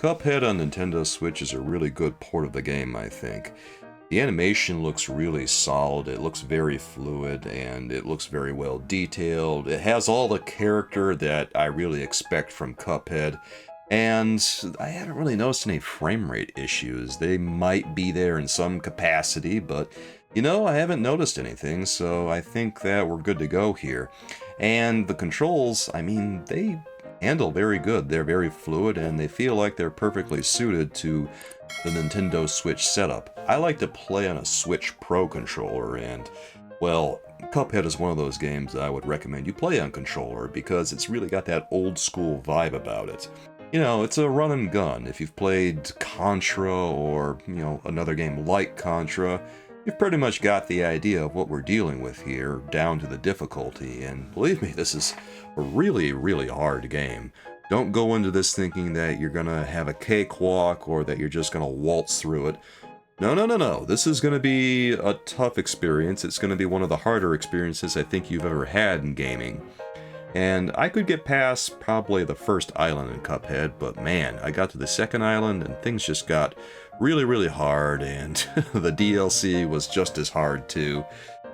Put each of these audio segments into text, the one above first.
Cuphead on Nintendo Switch is a really good port of the game, I think. The animation looks really solid, it looks very fluid, and it looks very well detailed. It has all the character that I really expect from Cuphead, and I haven't really noticed any frame rate issues. They might be there in some capacity, but I haven't noticed anything, so I think that we're good to go here. And the controls, I mean, they handle very good. They're very fluid, and they feel like they're perfectly suited to the Nintendo Switch setup. I like to play on a Switch Pro controller, and, well, Cuphead is one of those games that I would recommend you play on controller because it's really got that old school vibe about it. It's a run and gun. If you've played Contra or, another game like Contra, you've pretty much got the idea of what we're dealing with here, down to the difficulty, and believe me, this is a really, really hard game. Don't go into this thinking that you're gonna have a cakewalk or that you're just gonna waltz through it. No. This is gonna be a tough experience. It's gonna be one of the harder experiences I think you've ever had in gaming. And I could get past probably the first island in Cuphead, but man, I got to the second island and things just got really, really hard, and the DLC was just as hard too.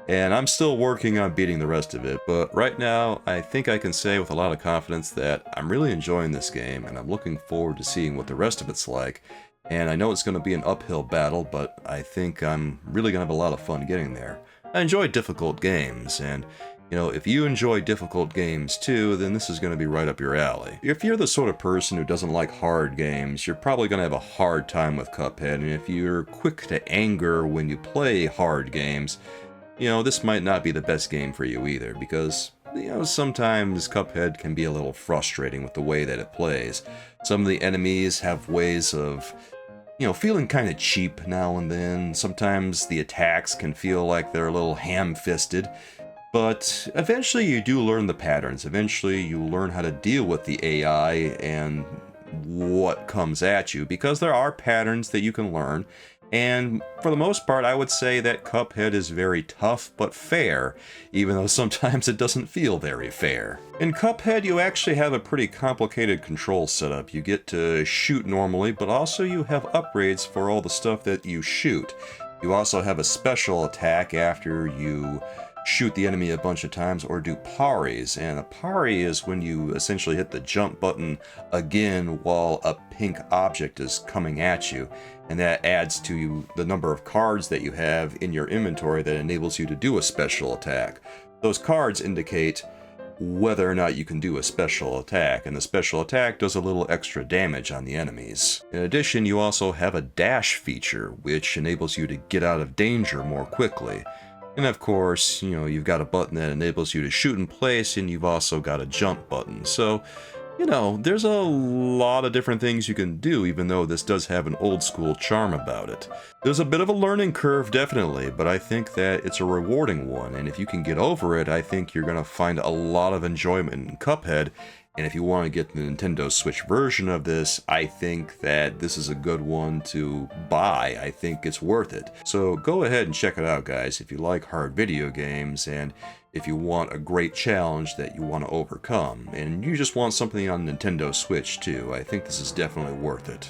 And I'm still working on beating the rest of it, but right now I think I can say with a lot of confidence that I'm really enjoying this game, and I'm looking forward to seeing what the rest of it's like. And I know it's going to be an uphill battle, but I think I'm really going to have a lot of fun getting there. I enjoy difficult games, and if you enjoy difficult games too, then this is going to be right up your alley. If you're the sort of person who doesn't like hard games, you're probably going to have a hard time with Cuphead, and if you're quick to anger when you play hard games, this might not be the best game for you either, because, sometimes Cuphead can be a little frustrating with the way that it plays. Some of the enemies have ways of, feeling kind of cheap now and then. Sometimes the attacks can feel like they're a little ham-fisted. But eventually you do learn the patterns. Eventually you learn how to deal with the AI and what comes at you, because there are patterns that you can learn. And for the most part, I would say that Cuphead is very tough but fair, even though sometimes it doesn't feel very fair. In Cuphead, you actually have a pretty complicated control setup. You get to shoot normally, but also you have upgrades for all the stuff that you shoot. You also have a special attack after you shoot the enemy a bunch of times, or do parries. And a parry is when you essentially hit the jump button again while a pink object is coming at you, and that adds to the number of cards that you have in your inventory that enables you to do a special attack. Those cards indicate whether or not you can do a special attack, and the special attack does a little extra damage on the enemies. In addition, you also have a dash feature, which enables you to get out of danger more quickly. And of course, you've got a button that enables you to shoot in place, and you've also got a jump button. So, there's a lot of different things you can do, even though this does have an old school charm about it. There's a bit of a learning curve, definitely, but I think that it's a rewarding one, and if you can get over it, I think you're going to find a lot of enjoyment in Cuphead. And if you want to get the Nintendo Switch version of this, I think that this is a good one to buy. I think it's worth it. So go ahead and check it out, guys, if you like hard video games, and if you want a great challenge that you want to overcome, and you just want something on Nintendo Switch too. I think this is definitely worth it.